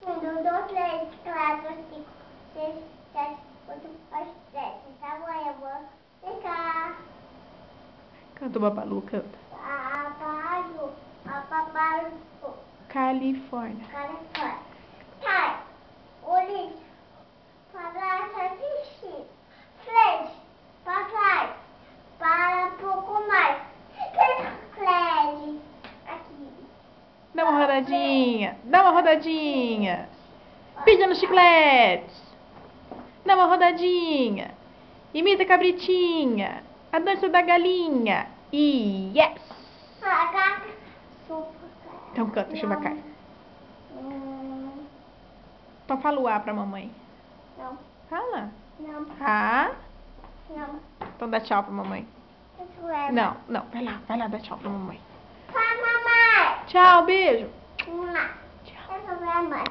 1, 2, 3, 4, 5, 6, 7, 8, 9, 10. Tá bom, eu vou ficar. Canta o Babalu, canta. Babalu. Califórnia. Califórnia. Cai. Olhe. Para assistir. Frente. Para trás. Para um pouco mais. Frente. Aqui. Dá uma rodadinha. Dá uma rodadinha. Pisa no chiclete. Dá uma rodadinha. Imita a cabritinha. A dança da galinha. E yes! Então canta, chuva cai. Então fala o A pra mamãe. Não. Fala. Não. A. Não. Então dá tchau pra mamãe. Não, não. Vai lá dar tchau pra mamãe. Mamãe. Tchau, beijo. Tchau.